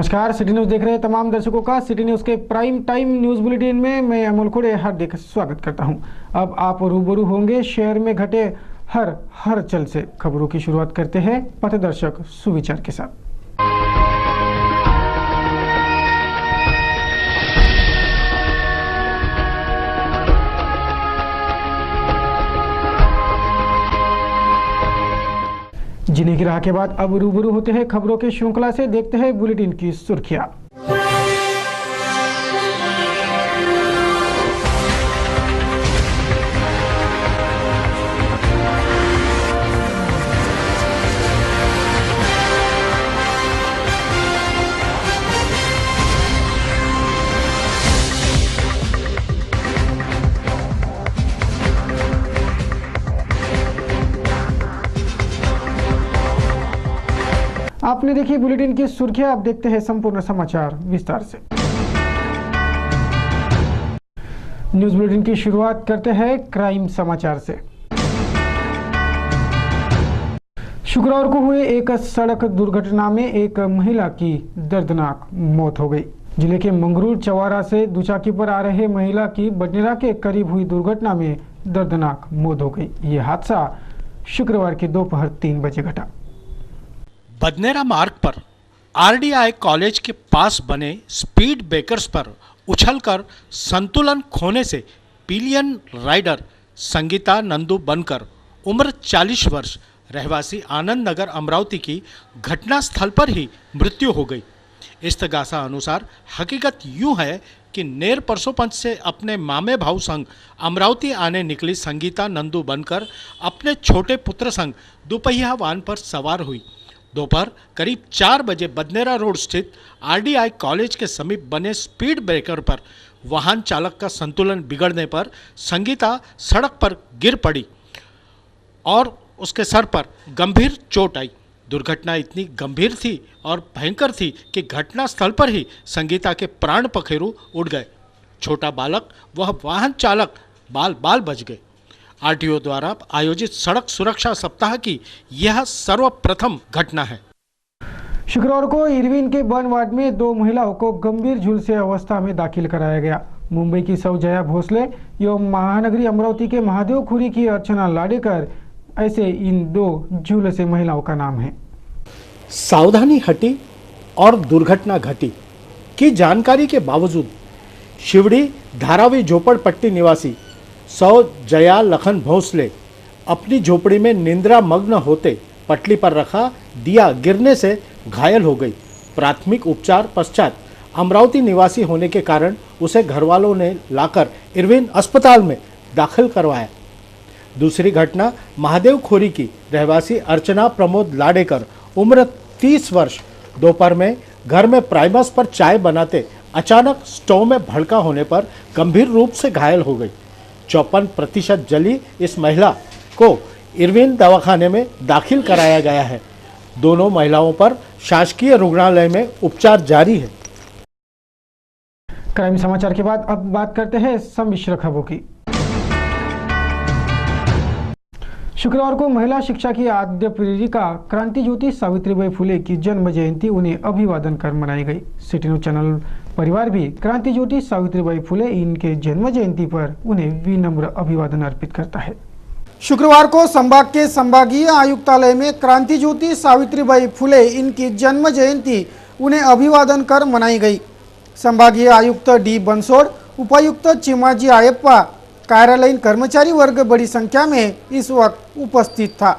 नमस्कार, city news देख रहे तमाम दर्शकों का सिटी न्यूज़ के प्राइम टाइम न्यूज़ बुलेटिन में मैं अमोल खुड़े हार्दिक स्वागत करता हूं। अब आप रूबरू होंगे शहर में घटे हर चल से। खबरों की शुरुआत करते हैं पथदर्शक सुविचार के साथ। जीने की राह के बाद अब रूबरू होते हैं खबरों की श्रृंखला से। देखते हैं बुलेटिन की सुर्खियां। आपने देखी बुलेटिन की सुर्खियां, अब देखते हैं संपूर्ण समाचार विस्तार से। न्यूज बुलेटिन की शुरुआत करते हैं क्राइम समाचार से। शुक्रवार को हुए एक सड़क दुर्घटना में एक महिला की दर्दनाक मौत हो गई। जिले के मंगरूल चवारा से दुचाकी पर आ रहे महिला की बडनेरा के करीब हुई दुर्घटना में दर्दनाक मौत हो गई। ये हादसा शुक्रवार की दोपहर 3 बजे घटा। बडनेरा मार्ग पर आरडीआई कॉलेज के पास बने स्पीड ब्रेकर्स पर उछलकर संतुलन खोने से पिलियन राइडर संगीता नंदू बनकर उम्र 40 वर्ष रहवासी आनंद नगर अमरावती की घटनास्थल पर ही मृत्यु हो गई। इस्तगासा अनुसार हकीकत यूं है कि नेर परसोपंच से अपने मामे भाऊ संग अमरावती आने निकली संगीता नंदू बनकर अपने छोटे पुत्र संग दोपहिया वाहन पर सवार हुई। दोपहर करीब 4 बजे बडनेरा रोड स्थित आरडीआई कॉलेज के समीप बने स्पीड ब्रेकर पर वाहन चालक का संतुलन बिगड़ने पर संगीता सड़क पर गिर पड़ी और उसके सर पर गंभीर चोट आई। दुर्घटना इतनी गंभीर थी और भयंकर थी कि घटनास्थल पर ही संगीता के प्राण पखेरु उड़ गए। छोटा बालक वह वाहन चालक बाल बच गए। आरटीओ द्वारा आयोजित सड़क सुरक्षा सप्ताह की यह सर्वप्रथम घटना है। शुक्रवार को इरविन के बर्न वार्ड में 2 महिलाओं को गंभीर झुलसे अवस्था में दाखिल कराया गया। मुंबई की सौजया भोसले एवं महानगरी अमरावती के महादेव खुरी की अर्चना लाडेकर, ऐसे इन 2 झुलसे महिलाओं का नाम है। सावधानी हटी और दुर्घटना घटी की जानकारी के बावजूद शिवड़ी धारावी झोपड़पट्टी निवासी सौजया लखन भोसले अपनी झोपड़ी में निंद्रा मग्न होते पटली पर रखा दिया गिरने से घायल हो गई। प्राथमिक उपचार पश्चात अमरावती निवासी होने के कारण उसे घरवालों ने लाकर इरविन अस्पताल में दाखिल करवाया। दूसरी घटना महादेव खोरी की रहवासी अर्चना प्रमोद लाडेकर उम्र 30 वर्ष दोपहर में घर में प्राइमस पर चाय बनाते अचानक स्टोव में भड़का होने पर गंभीर रूप से घायल हो गई। 54% जली इस महिला को इरविन दवाखाने में दाखिल कराया गया है। दोनों महिलाओं पर शासकीय रुग्णालय में उपचार जारी है। क्राइम समाचार के बाद अब बात करते हैं सम्मिश्र खबरों की। शुक्रवार को महिला शिक्षा की आद्य प्रेरिका क्रांति ज्योति सावित्रीबाई फुले की जन्म जयंती उन्हें अभिवादन कर मनाई गई। सिटी न्यूज चैनल परिवार भी क्रांति ज्योति सावित्रीबाई फुले इनके जन्म जयंती पर उन्हें विनम्र अभिवादन अर्पित करता है। शुक्रवार को संभाग के संभागीय आयुक्तालय में क्रांति ज्योति सावित्रीबाई फुले इनकी जन्म जयंती उन्हें अभिवादन कर मनाई गई। संभागीय आयुक्त डी बंसोड़, उपायुक्त चिमाजी आयप्पा, कार्यालयीन कर्मचारी वर्ग बड़ी संख्या में इस वक्त उपस्थित था।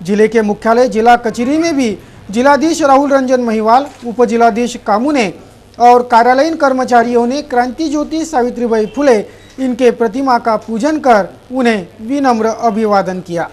जिले के मुख्यालय जिला कचहरी में भी जिलाधीश राहुल रंजन महिवाल, उप जिलाधीश कामुने और कार्यालयीन कर्मचारियों ने क्रांति ज्योति सावित्रीबाई फुले इनके प्रतिमा का पूजन कर उन्हें विनम्र अभिवादन किया।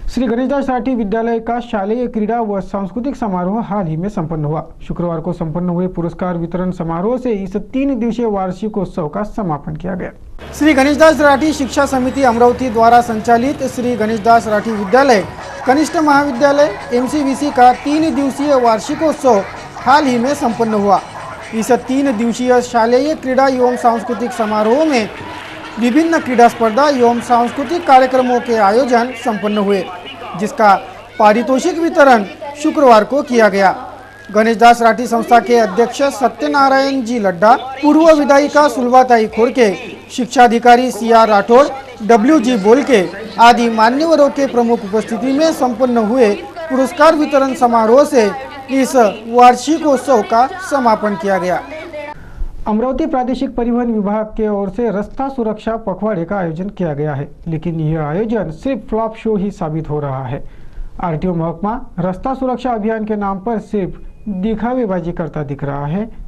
श्री गणेशदास राठी विद्यालय का शालेय क्रीड़ा व सांस्कृतिक समारोह हाल ही में संपन्न हुआ। शुक्रवार को संपन्न हुए पुरस्कार वितरण समारोह से इस 3 दिवसीय वार्षिकोत्सव का समापन किया गया। श्री गणेशदास राठी शिक्षा समिति अमरावती द्वारा संचालित श्री गणेशदास राठी विद्यालय कनिष्ठ महाविद्यालय MCVC का 3 दिवसीय वार्षिकोत्सव हाल ही में संपन्न हुआ। इस 3 दिवसीय शालेय क्रीड़ा एवं सांस्कृतिक समारोह में विभिन्न क्रीड़ा स्पर्धा एवं सांस्कृतिक कार्यक्रमों के आयोजन संपन्न हुए, जिसका पारितोषिक वितरण शुक्रवार को किया गया। गणेशदास राठी संस्था के अध्यक्ष सत्यनारायण जी लड्डा, पूर्व विधायिका सुलभाताई खोड़के, शिक्षाधिकारी CR राठौड़, WG बोलके आदि मान्यवरों के प्रमुख उपस्थिति में संपन्न हुए पुरस्कार वितरण समारोह से इस वार्षिकोत्सव का समापन किया गया। अमरावती प्रादेशिक परिवहन विभाग के ओर से रास्ता सुरक्षा पखवाड़े का आयोजन किया गया है, लेकिन यह आयोजन सिर्फ फ्लॉप शो ही साबित हो रहा है। RTO महकमा रास्ता सुरक्षा अभियान के नाम पर सिर्फ दिखावेबाजी करता दिख रहा है।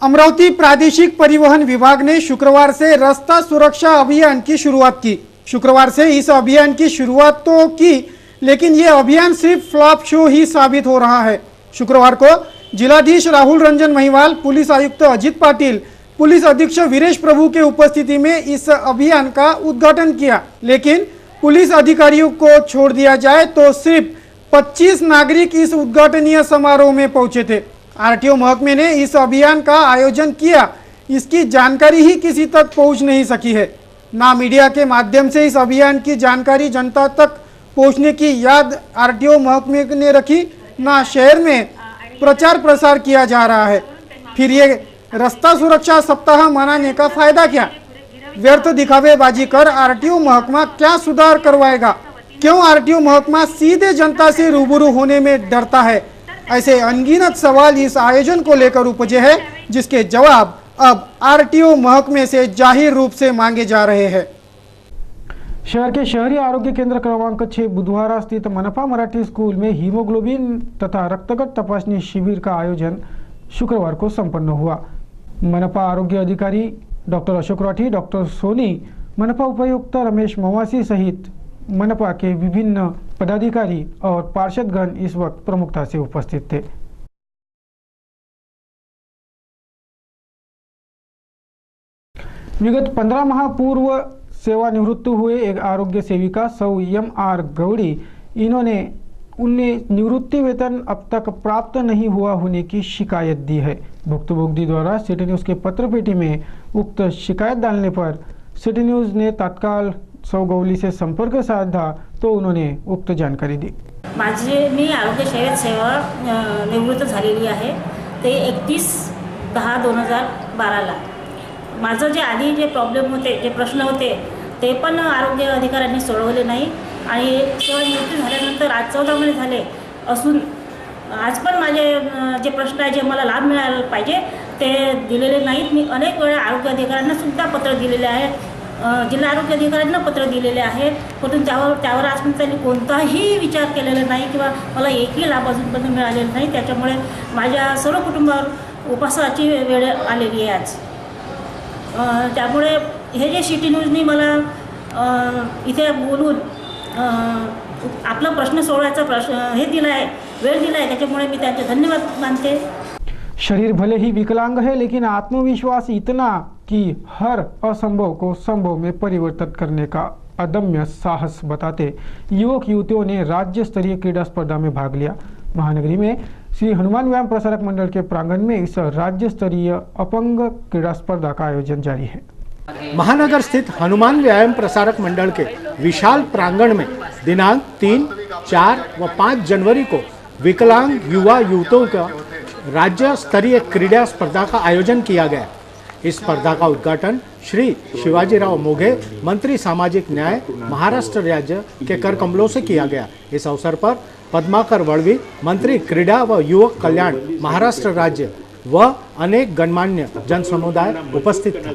अमरावती प्रादेशिक परिवहन विभाग ने शुक्रवार से रास्ता सुरक्षा अभियान की शुरुआत की। शुक्रवार से इस अभियान की शुरुआत तो की, लेकिन यह अभियान सिर्फ फ्लॉप शो ही साबित हो रहा है। शुक्रवार को जिलाधीश राहुल रंजन महिवाल, पुलिस आयुक्त अजित पाटिल, पुलिस अधीक्षक वीरेश प्रभु के उपस्थिति में इस अभियान का उद्घाटन किया, लेकिन पुलिस अधिकारियों को छोड़ दिया जाए तो सिर्फ 25 नागरिक इस उद्घाटनीय समारोह में पहुंचे थे। RTO महकमे ने इस अभियान का आयोजन किया, इसकी जानकारी ही किसी तक पहुंच नहीं सकी है। ना मीडिया के माध्यम से इस अभियान की जानकारी जनता तक पहुंचने की याद RTO महकमे ने रखी, ना शहर में प्रचार प्रसार किया जा रहा है। फिर ये रास्ता सुरक्षा सप्ताह मनाने का फायदा क्या? व्यर्थ दिखावेबाजी कर RTO महकमा क्या सुधार करवाएगा? क्यों RTO महकमा सीधे जनता से रूबरू होने में डरता है? ऐसे अनगिनत सवाल इस आयोजन को लेकर उपजे हैं, जिसके जवाब अब RTO महकमे से जाहिर रूप से मांगे जा रहे हैं। शहर के शहरी आरोग्य केंद्र क्रमांक 6 बुधवारा स्थित मनपा मराठी स्कूल में हीमोग्लोबिन तथा रक्तगत तपासनी शिविर का आयोजन शुक्रवार को संपन्न हुआ। मनपा आरोग्य अधिकारी डॉक्टर अशोक राठी, डॉक्टर सोनी, मनपा उपायुक्त रमेश मवासी सहित मनपा के विभिन्न पदाधिकारी और पार्षदगण इस वक्त प्रमुखता से उपस्थित थे। विगत 15 माह पूर्व सेवानिवृत्त हुए एक आरोग्य सेविका सौ MR गौड़ी, उन्हें निवृत्ति वेतन अब तक प्राप्त नहीं हुआ होने की शिकायत दी है। भुक्तभोगी द्वारा सिटी न्यूज़ के पत्र पेटी में उक्त शिकायत डालने पर सिटी न्यूज़ ने तत्काल सौ गौली से संपर्क साधा तो उन्होंने उक्त जानकारी दी। मी आरोग्य सेवा निवृत्त झालेली आहे ते 31/10/2012ला। माझं जे आधी जे प्रॉब्लेम होते, जे प्रश्न होते ते पण आरोग्य अधिकाऱ्यांनी सोडवले नाही आणि सेवानिवृत्ती झाल्यानंतर आज 14 महिने झाले असून आज पण माझे जे प्रश्न आहे, जे मला लाभ मिळायला पाहिजे ते दिलेले नाहीत। मी अनेक वेळा आरोग्य अधिकाऱ्यांना सुद्धा पत्र दिलेले आहेत, जिल्हा आरोग्य अधिकाऱ्यांना पत्र दिलेले आहेत, परंतु त्यावर अजून त्यांनी कोणताही विचार केलेला नाही किंवा मला एकही लाभ अजूनपर्यंत मिळालेला नाही। त्याच्यामुळे माझ्या सर्व कुटुंबावर उपासाची वेळ आलेली आहे आज। त्यामुळे हे जे सिटी न्यूजनी मला इथे बोलून आपला प्रश्न सोडवायचा हे दिला आहे, वेळ दिला आहे, त्याच्यामुळे मी त्यांचे धन्यवाद मानते। शरीर भले ही विकलांग है, लेकिन आत्मविश्वास इतना कि हर असंभव को संभव में परिवर्तित करने का अदम्य साहस बताते युवक युवतियों ने राज्य स्तरीय क्रीड़ा स्पर्धा में भाग लिया। महानगरी में श्री हनुमान व्यायाम प्रसारक मंडल के प्रांगण में इस राज्य स्तरीय अपंग क्रीड़ा स्पर्धा का आयोजन जारी है। महानगर स्थित हनुमान व्यायाम प्रसारक मंडल के विशाल प्रांगण में दिनांक 3, 4 व 5 जनवरी को विकलांग युवा युवतियों का राज्य स्तरीय क्रीड़ा स्पर्धा का आयोजन किया गया। इस स्पर्धा का उद्घाटन श्री शिवाजीराव मोघे, मंत्री सामाजिक न्याय, महाराष्ट्र राज्य के कर कमलों से किया गया। इस अवसर पर पद्माकर वळवी, मंत्री क्रीडा व युवक कल्याण, महाराष्ट्र राज्य व अनेक गणमान्य जनसमुदाय उपस्थित थे।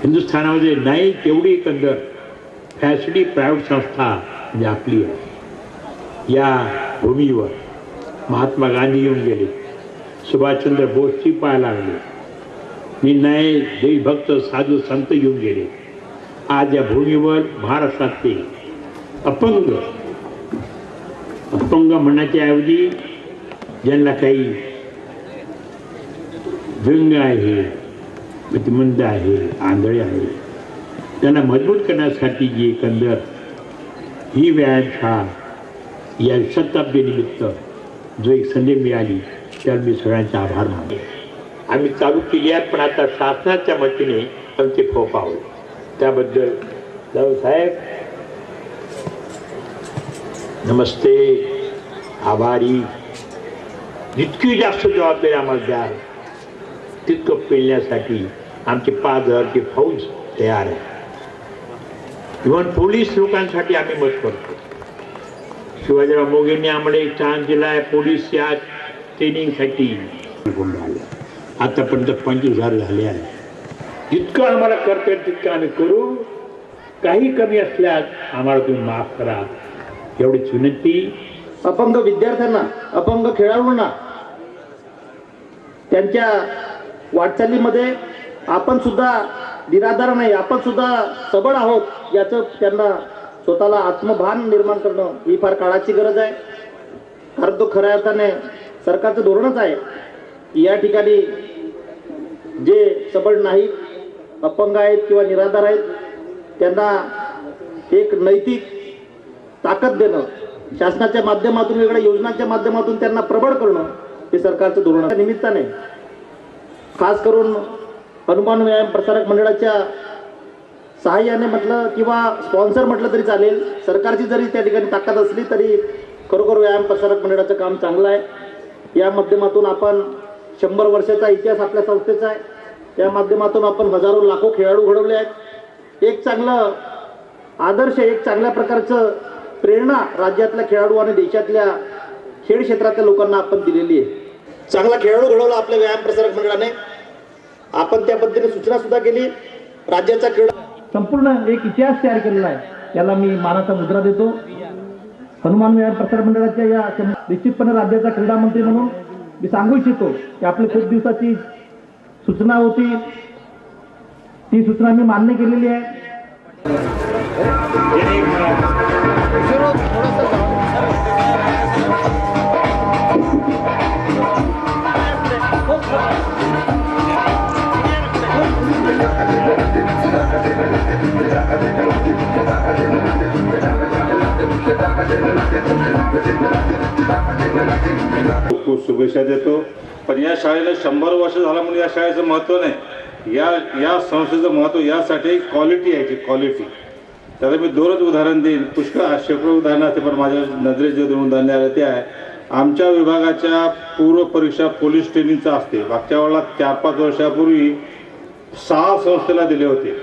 हिंदुस्थानामध्ये नाही तेवढी एकंदर फॅसिलिटी प्रायव्हेट संस्था म्हणजे आपली आहे। या भूमीवर महात्मा गांधी येऊन गेले, सुभाषचंद्र बोसची पाय लागले, निर्णय देशभक्त साधू संत येऊन गेले। आज या भूमीवर महाराष्ट्रातील अपंग म्हणण्याच्या ऐवजी ज्यांना काही व्यंग आहे, प्रतिबंध आहे, आंधळे आहे, त्यांना मजबूत करण्यासाठी जी एकंदर ही व्यायामशाळा या शताब्दीनिमित्त जो एक संधी मिळाली, त्याला मी सगळ्यांचे आभार मानतो। आम्ही चालू केली आहे, पण आता शासनाच्या मतीने आमचे फोपावले, त्याबद्दल जाऊ साहेब नमस्ते, आभारी। जितकी जास्त जबाबदारी आम्हाला द्याल तितकं पेलण्यासाठी आमची 5,000ची फौज तयार आहे. इव्हन पोलीस लोकांसाठी आम्ही मत करतो. शिवाजीराव मोगेंनी आम्हाला एक चान्स दिला आहे पोलीस या ट्रेनिंगसाठी. आतापर्यंत 25,000 झाले आहे. जितकं आम्हाला करता येईल तितकं आम्ही करू. काही कमी असल्यास आम्हाला तुम्ही माफ करा एवढीच विनंती. अपंग विद्यार्थ्यांना, अपंग खेळाडूंना त्यांच्या वाटचालीमध्ये आपण सुद्धा निराधार नाही, आपण सुद्धा सबळ आहोत याचं त्यांना स्वतःला आत्मभान निर्माण करणं ही फार काळाची गरज आहे. कारण तो खऱ्या अर्थाने सरकारचं धोरणच आहे की या ठिकाणी जे सबळ नाहीत, अपंग आहेत किंवा निराधार आहेत त्यांना एक नैतिक ताकद देणं, शासनाच्या माध्यमातून वेगळ्या योजनांच्या माध्यमातून त्यांना प्रबळ करणं हे सरकारचं धोरण आहे. निमित्ताने खास करून हनुमान व्यायाम प्रसारक मंडळाच्या सहाय्याने म्हटलं किंवा स्पॉन्सर म्हटलं तरी चालेल, सरकारची जरी त्या ठिकाणी ताकद असली तरी खरोखर व्यायाम प्रसारक मंडळाचं काम चांगलं आहे. या माध्यमातून आपण 100 वर्षाचा इतिहास आपल्या संस्थेचा आहे. त्या माध्यमातून आपण हजारो लाखो खेळाडू घडवले आहेत. एक चांगलं आदर्श, एक चांगल्या प्रकारचं प्रेरणा राज्यातल्या खेळाडू आणि देशातल्या खेळ क्षेत्रातल्या लोकांना आपण दिलेली आहे. चांगला खेळाडू घडवला आपल्या व्यायाम प्रसारक मंडळाने. आपण त्या पद्धतीने सूचना सुद्धा केली. राज्याचा क्रीडा संपूर्ण एक इतिहास तयार केलेला आहे. याला मी मानाचा मुद्रा देतो. हनुमान व्यायाम प्रसारक मंडळाच्या या निश्चितपणे राज्याचा क्रीडा मंत्री म्हणून मी सांगू इच्छितो की आपली खूप दिवसाची सूचना होती, ती सूचना मी मान्य केलेली आहे. खूप शुभेच्छा देतो. पण या शाळेला 100 वर्ष झाला म्हणून या शाळेचं महत्त्व नाही, या संस्थेचं महत्त्व यासाठी क्वालिटी आहे. क्वालिटी त्याला मी 2च उदाहरण देईन. पुष्कळ शेकडो उदाहरणं असते पण माझ्या नजरेत जे 2 उदाहरणे आले ते आहे आमच्या विभागाच्या पूर्व परीक्षा पोलीस ट्रेनिंगचा असते. मागच्या वेळेला 4-5 वर्षापूर्वी 6 संस्थेला दिले होते.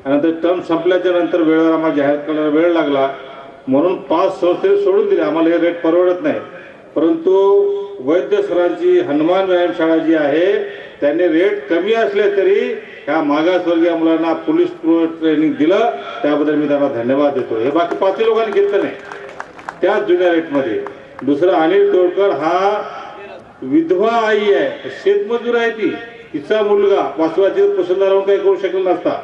नंतर टर्म संपल्याच्या नंतर वेळेवर आम्हाला जाहीर करायला वेळ लागला म्हणून 5 संस्थेने सोडून दिले. आम्हाला हे रेट परवडत नाही. परंतु वैद्य सरांची हनुमान व्यायामशाळा जी आहे त्यांनी रेट कमी असले तरी ह्या मागासवर्गीय मुलांना पोलीस ट्रेनिंग दिलं, त्याबद्दल मी त्यांना धन्यवाद देतो. हे बाकी 5 लोकांनी घेतलं नाही त्याच जुन्या रेटमध्ये. दुसरं अनिल तोडकर हा विधवा आई आहे, शेतमजूर आहे. तिचा मुलगा वासवाची पसंत राहून काही करू शकला नसता,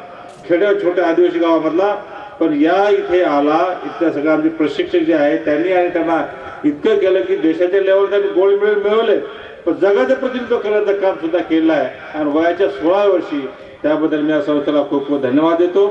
खेड्या छोट्या आदिवासी गावामधला, पण या इथे आला. इथल्या सगळ्या आमचे प्रशिक्षक जे आहेत त्यांनी आणि त्यांना इतकं केलं की देशाच्या लेवलला त्यांनी गोल्ड मेडल मिळवले, पण जगाचं प्रतिनिधित्व करण्याचं काम सुद्धा केलं आहे. आणि वयाच्या 16 वर्षी त्याबद्दल मी या संस्थेला खूप खूप धन्यवाद देतो.